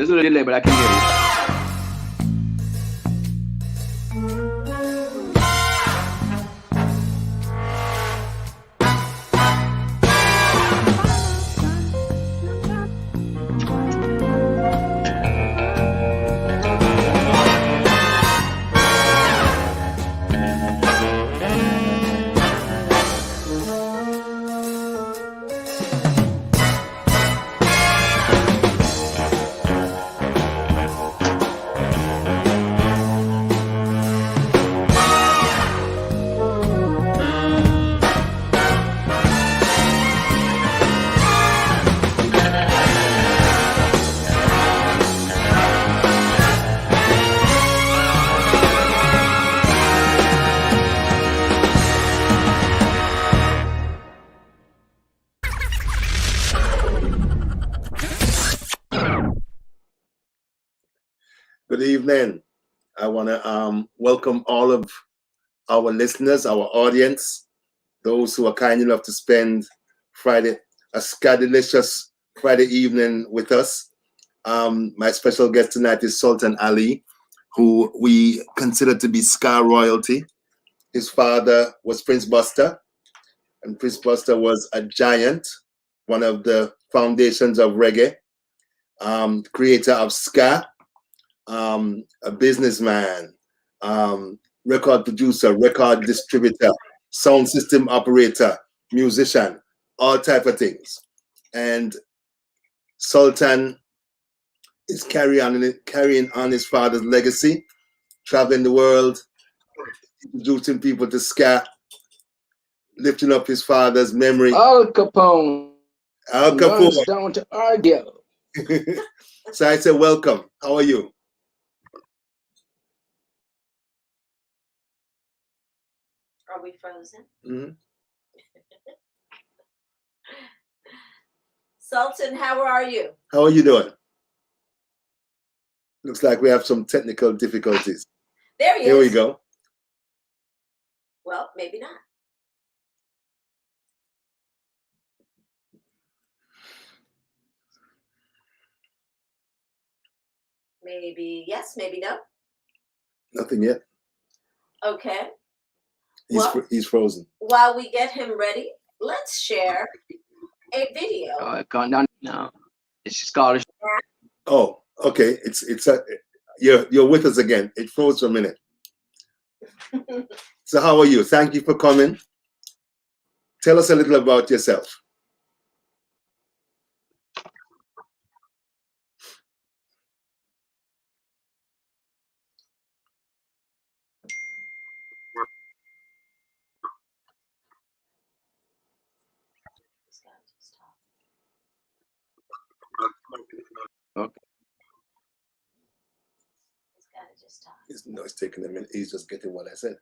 There's a little delay, but I can hear you. Good evening. I want to welcome all of our listeners, our audience, those who are kind enough to spend Friday, a scadalicious Friday evening with us. My special guest tonight is Sultan Ali, who we consider to be ska royalty. His father was Prince Buster, and Prince Buster was a giant, one of the foundations of reggae, creator of ska, a businessman, record producer, record distributor, sound system operator, musician, all type of things. And Sultan is carrying on his father's legacy, traveling the world, introducing people to ska, lifting up his father's memory. Al Capone. Al Capone. Down to argue. So I say, welcome. How are you? Are we frozen? Mm-hmm. Sultan, how are you? How are you doing? Looks like we have some technical difficulties. There he is. Here we go. Well, maybe not. Maybe yes, maybe no. Nothing yet. Okay. He's frozen. While we get him ready, let's share a video. Oh, gone down now. It's Scottish. Oh, okay. You're with us again. It froze for a minute. So how are you? Thank you for coming. Tell us a little about yourself. Okay. No, it's taking a minute. He's just getting what I said.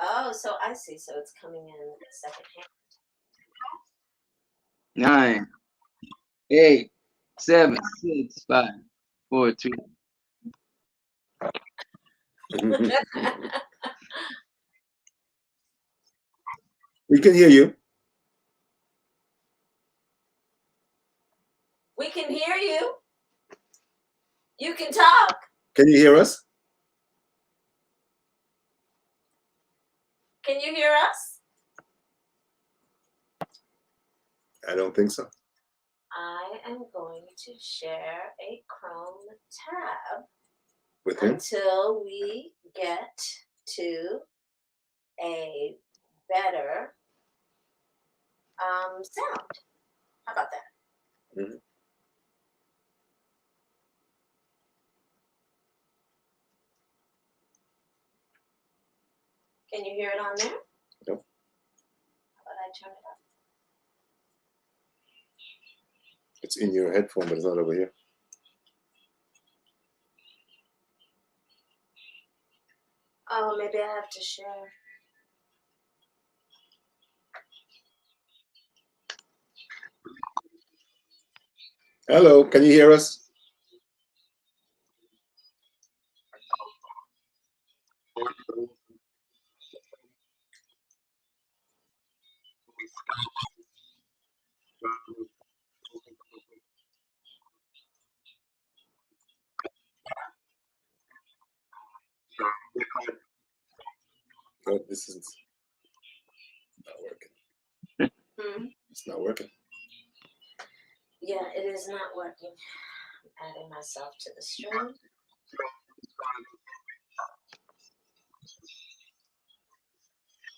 Oh, so I see. So it's coming in second hand. 9, 8, 7, 6, 5, 4, 3. We can hear you. We can hear you. You can talk. Can you hear us? Can you hear us? I don't think so. I am going to share a Chrome tab With him? until we get to a better sound. How about that? Mm-hmm. Can you hear it on there? No. How about I turn it up? It's in your headphone, but it's not over here. Oh, maybe I have to share. Hello, can you hear us? Oh, this is not working. It's not working. Yeah, it is not working. I'm adding myself to the stream.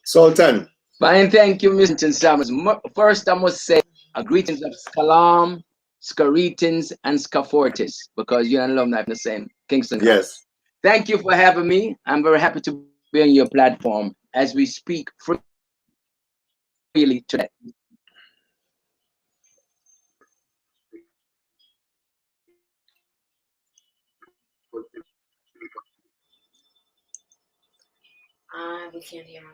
Sultan. Fine, thank you, Mr. Salmon. First, I must say a greetings of Scalam, Scaretins, and Scafortis, because you're an alumni from the same Kingston College. Yes. Thank you for having me. I'm very happy to be on your platform as we speak freely today. We can't hear him.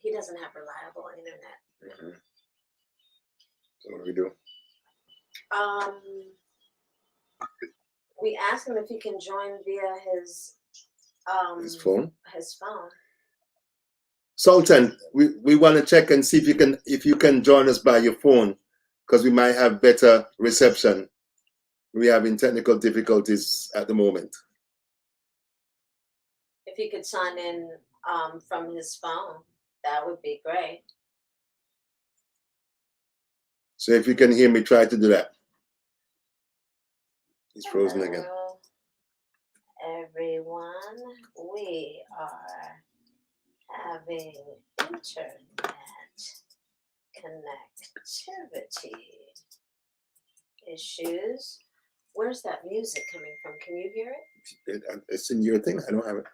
He doesn't have reliable internet. So what do we do? We asked him if he can join via his phone. His phone. Sultan, we want to check and see if you can join us by your phone, because we might have better reception. We're having technical difficulties at the moment. If he could sign in from his phone, that would be great. So if you can hear me, try to do that. He's frozen again. Everyone, we are having internet connectivity issues. Where's that music coming from? Can you hear it? It's in your thing. I don't have it.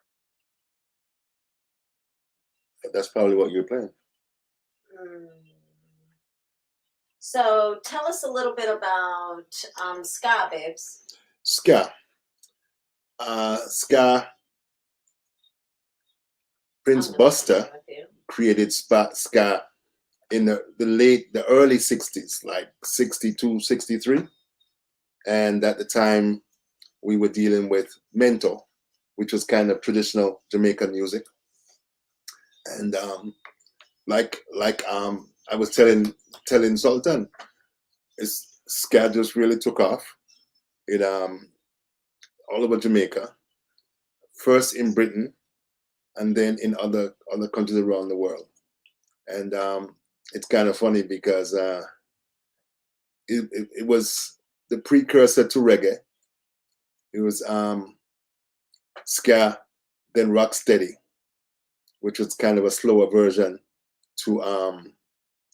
But that's probably what you're playing. So tell us a little bit about ska, babes. Ska. Ska. Prince Buster created ska in the early 60s, like 62, 63. And at the time, we were dealing with Mento, which was kind of traditional Jamaican music. And I was telling Sultan, ska just really took off. It all over Jamaica, first in Britain, and then in other countries around the world. And it's kind of funny because it was the precursor to reggae. It was ska, then rock steady, which was kind of a slower version to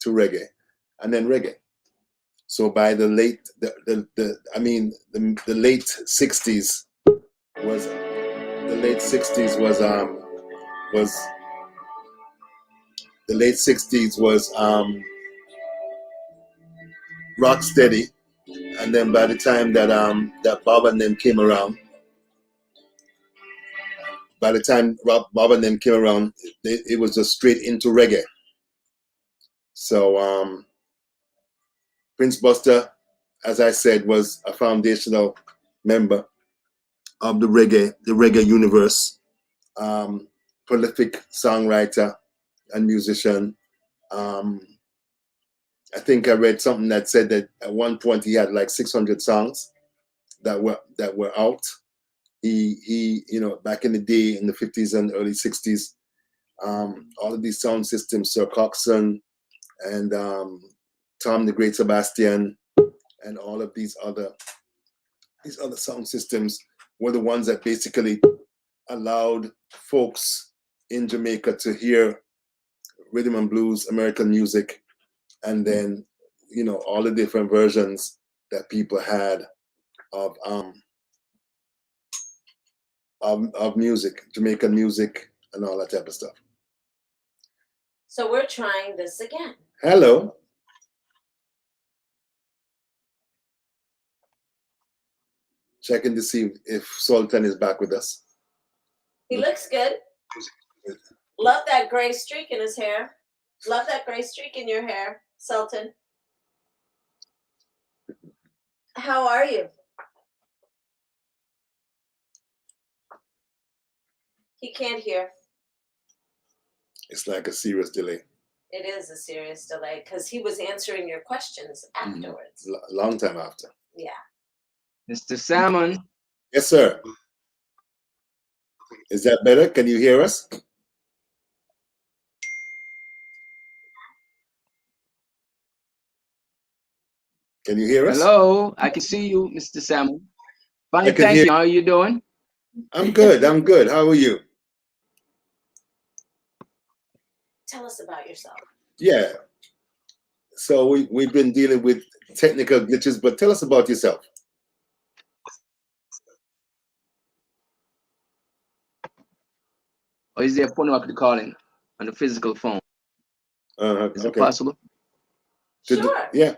reggae, and then reggae. So by the late the late 60s was rock steady, and then by the time that that Bob and them came around, it was just straight into reggae. So Prince Buster, as I said, was a foundational member of the reggae universe. Prolific songwriter and musician. I think I read something that said that at one point he had like 600 songs that were out. He back in the day, in the 50s and early 60s, all of these sound systems, Sir Coxsone and Tom the Great Sebastian, and all of these other sound systems were the ones that basically allowed folks in Jamaica to hear rhythm and blues, American music, and then all the different versions that people had of music, Jamaican music, and all that type of stuff. So we're trying this again. Hello. Checking to see if Sultan is back with us. He looks good. Love that gray streak in his hair. Love that gray streak in your hair, Sultan. How are you? He can't hear. It's like a serious delay. It is a serious delay because he was answering your questions afterwards. Long time after. Yeah. Mr. Salmon. Yes, sir. Is that better? Can you hear us? Can you hear us? Hello, I can see you, Mr. Salmon. Fine, thank hear you. How are you doing? I'm good. I'm good. How are you? Tell us about yourself. Yeah. So we've been dealing with technical glitches, but tell us about yourself. Or is there a phone I could call in on the physical phone? Is it possible? Sure. Yeah.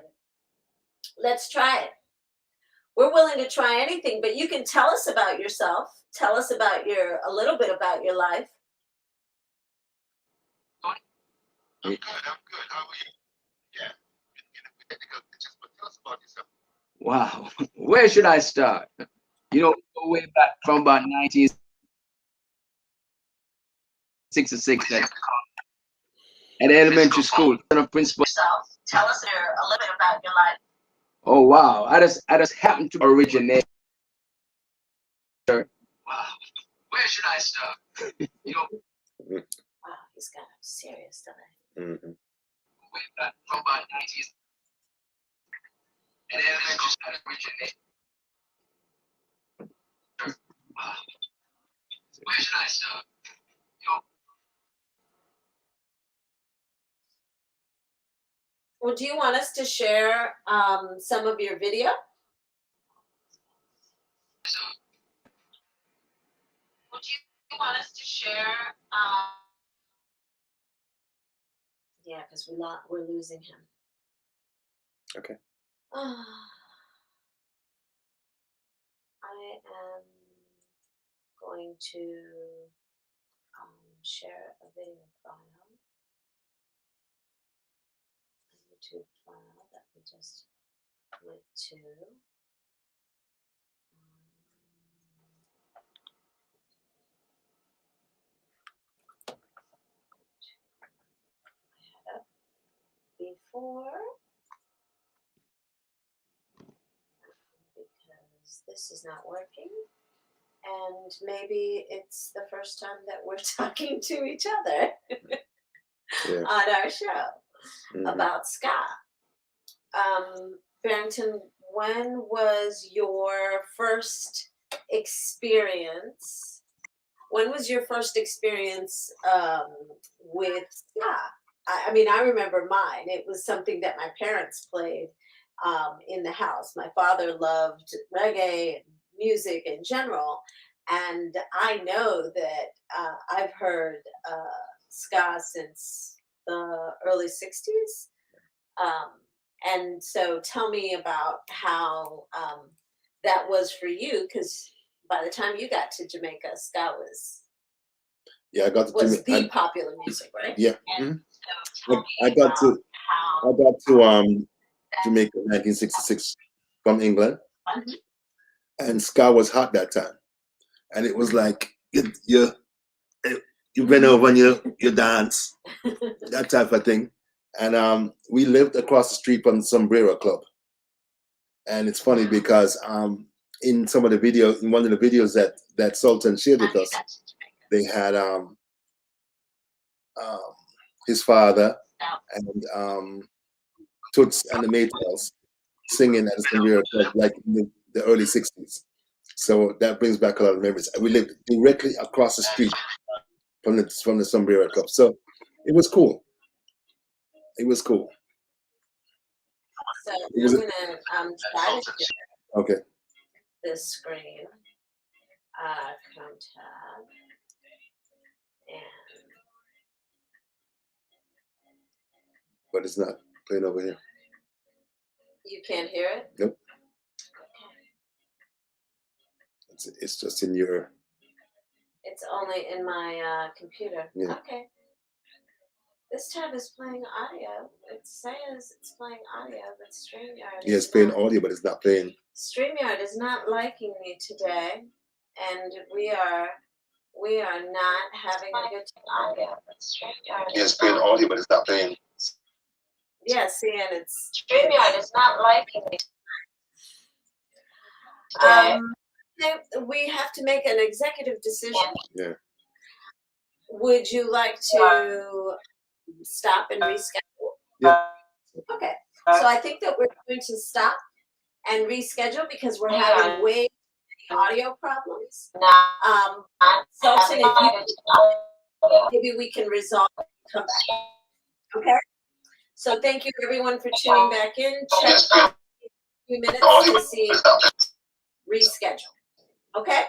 Let's try it. We're willing to try anything, but you can tell us about yourself. Tell us about a little bit about your life. I'm good. How are you? Yeah. Technical glitches, but tell us about yourself. Wow. Where should I start? You know, go way back from about 1966 at elementary school. Principal. Tell us a little bit about your life. Oh wow! I just happened to originate. Wow. Where should I start? You know. Wow, he's got a serious delay. Mm-hmm. Way back from about 19. And elementary school originate. Wow. Where should I start? You know. Well, do you want us to share some of your video? Would you want us to share? Yeah, because we're losing him. Okay. I am going to share a video file, a YouTube file that we just went to. Before, because this is not working, and maybe it's the first time that we're talking to each other on our show about ska. Barrington, when was your first experience? When was your first experience with ska? I mean, I remember mine. It was something that my parents played in the house. My father loved reggae and music in general, and I know that I've heard ska since the early 60s. And so tell me about how that was for you, because by the time you got to Jamaica, ska was the popular music, right? Yeah. And so I got to Jamaica in 1966 from England, and ska was hot that time, and it was like you bend over and you dance, that type of thing. And we lived across the street from the Sombrero Club, and it's funny because in some of the videos, in one of the videos that Sultan shared with us, they had his father and Toots and the Maytals singing at the Sombrero Club, like in the early 60s. So that brings back a lot of memories. We lived directly across the street from the Sombrero Club, so it was cool. It was cool. So I'm gonna try to share okay. this screen. Chrome tab, and but it's not playing over here. You can't hear it? Nope. Okay. It's just in your. It's only in my computer. Yeah. Okay. This tab is playing audio. It says it's playing audio, but StreamYard Yeah, it's playing audio, but it's not playing. StreamYard is not liking me today, and we are We are not having a good time. Yes, playing audio, but it's not playing. Yeah, see, and it's StreamYard is not liking it. we have to make an executive decision. Yeah. Would you like to stop and reschedule? Yeah. Okay. So I think that we're going to stop and reschedule because we're having way too many audio problems. Sultan, if you maybe we can resolve it and come back. Okay. So thank you everyone for tuning back in. Check a few minutes to see reschedule. Okay.